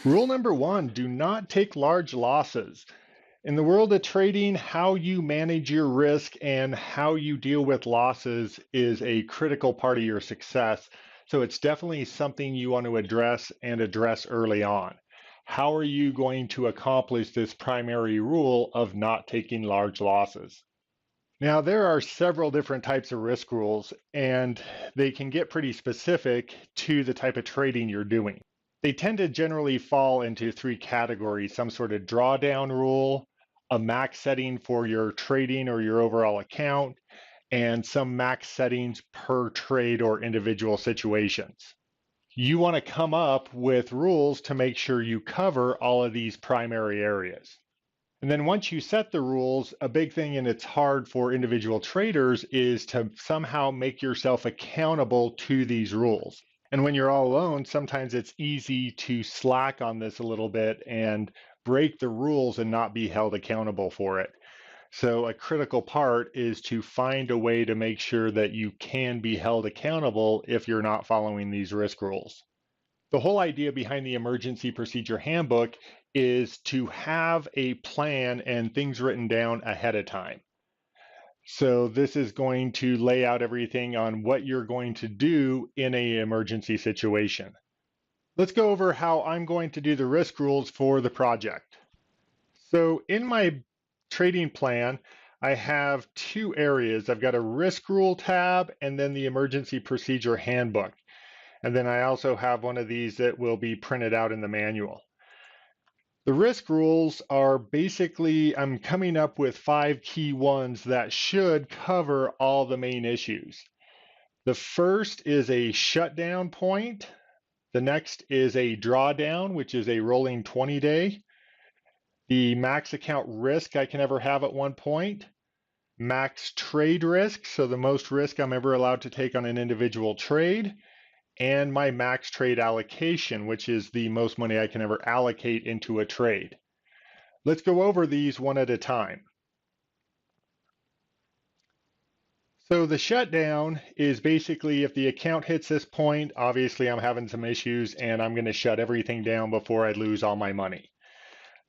Rule number one, do not take large losses. In the world of trading, how you manage your risk and how you deal with losses is a critical part of your success. So it's definitely something you want to address and address early on. How are you going to accomplish this primary rule of not taking large losses? Now, there are several different types of risk rules, and they can get pretty specific to the type of trading you're doing. They tend to generally fall into three categories: some sort of drawdown rule, a max setting for your trading or your overall account, and some max settings per trade or individual situations. You want to come up with rules to make sure you cover all of these primary areas. And then once you set the rules, a big thing, and it's hard for individual traders, is to somehow make yourself accountable to these rules. And when you're all alone, sometimes it's easy to slack on this a little bit and break the rules and not be held accountable for it. So a critical part is to find a way to make sure that you can be held accountable if you're not following these risk rules. The whole idea behind the Emergency Procedure Handbook is to have a plan and things written down ahead of time. So this is going to lay out everything on what you're going to do in an emergency situation. Let's go over how I'm going to do the risk rules for the project. So in my trading plan, I have two areas. I've got a risk rule tab and then the Emergency Procedure Handbook. And then I also have one of these that will be printed out in the manual. The risk rules are basically, I'm coming up with 5 key ones that should cover all the main issues. The first is a shutdown point. The next is a drawdown, which is a rolling 20-day. The max account risk I can ever have at one point. Max trade risk, so the most risk I'm ever allowed to take on an individual trade. And my max trade allocation, which is the most money I can ever allocate into a trade. Let's go over these one at a time. So the shutdown is basically if the account hits this point, obviously I'm having some issues and I'm going to shut everything down before I lose all my money.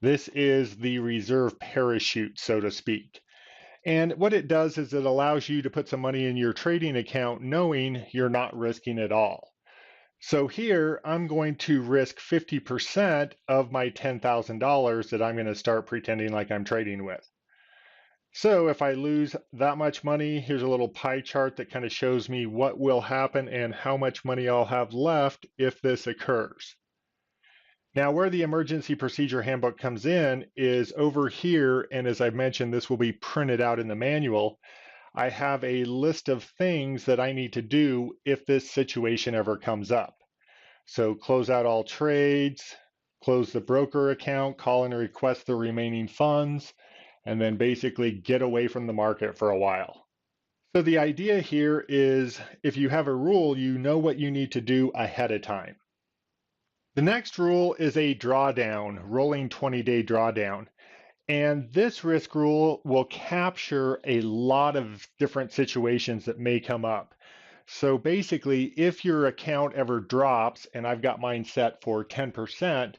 This is the reserve parachute, so to speak. And what it does is it allows you to put some money in your trading account knowing you're not risking it all. So here, I'm going to risk 50% of my $10,000 that I'm going to start pretending like I'm trading with. So if I lose that much money, here's a little pie chart that kind of shows me what will happen and how much money I'll have left if this occurs. Now, where the Emergency Procedure Handbook comes in is over here, and as I mentioned, this will be printed out in the manual. I have a list of things that I need to do if this situation ever comes up. So close out all trades, close the broker account, call and request the remaining funds, and then basically get away from the market for a while. So the idea here is if you have a rule, you know what you need to do ahead of time. The next rule is a drawdown, rolling 20-day drawdown. And this risk rule will capture a lot of different situations that may come up. So basically, if your account ever drops, and I've got mine set for 10%,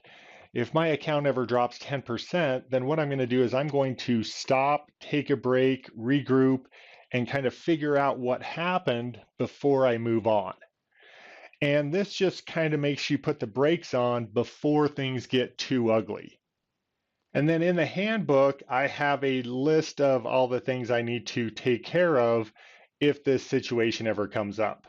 if my account ever drops 10%, then what I'm going to do is I'm going to stop, take a break, regroup, and kind of figure out what happened before I move on. And this just kind of makes you put the brakes on before things get too ugly. And then in the handbook, I have a list of all the things I need to take care of if this situation ever comes up.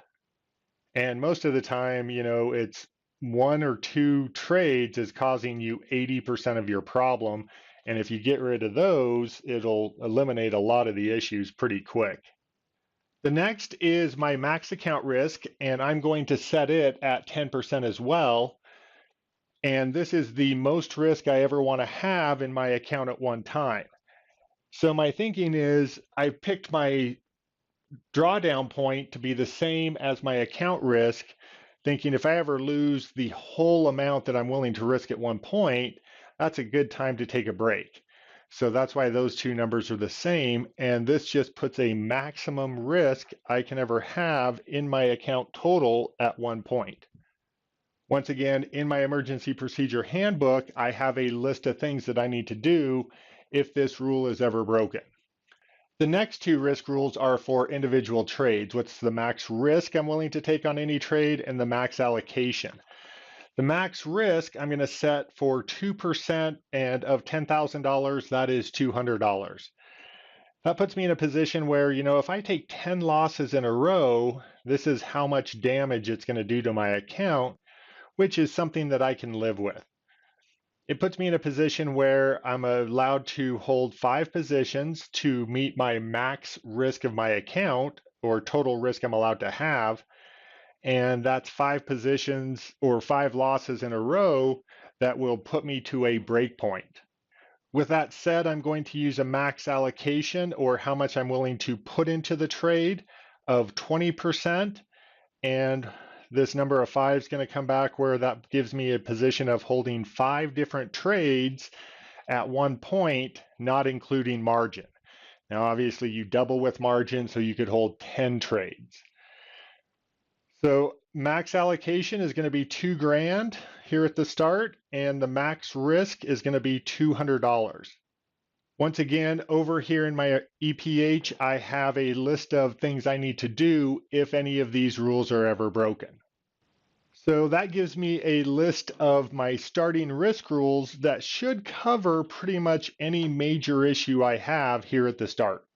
And most of the time, it's one or two trades is causing you 80% of your problem. And if you get rid of those, it'll eliminate a lot of the issues pretty quick. The next is my max account risk, and I'm going to set it at 10% as well. And this is the most risk I ever want to have in my account at one time. So my thinking is I've picked my drawdown point to be the same as my account risk, thinking if I ever lose the whole amount that I'm willing to risk at one point, that's a good time to take a break. So that's why those two numbers are the same. And this just puts a maximum risk I can ever have in my account total at one point. Once again, in my emergency procedure handbook, I have a list of things that I need to do if this rule is ever broken. The next two risk rules are for individual trades. What's the max risk I'm willing to take on any trade, and the max allocation. The max risk I'm going to set for 2%, and of $10,000, that is $200. That puts me in a position where, if I take 10 losses in a row, this is how much damage it's going to do to my account, which is something that I can live with. It puts me in a position where I'm allowed to hold 5 positions to meet my max risk of my account, or total risk I'm allowed to have. And that's 5 positions or 5 losses in a row that will put me to a break point. With that said, I'm going to use a max allocation, or how much I'm willing to put into the trade, of 20%. And this number of 5 is going to come back where that gives me a position of holding 5 different trades at one point, not including margin. Now, obviously, you double with margin, so you could hold 10 trades. So max allocation is going to be $2,000 here at the start, and the max risk is going to be $200. Once again, over here in my EPH, I have a list of things I need to do if any of these rules are ever broken. So that gives me a list of my starting risk rules that should cover pretty much any major issue I have here at the start.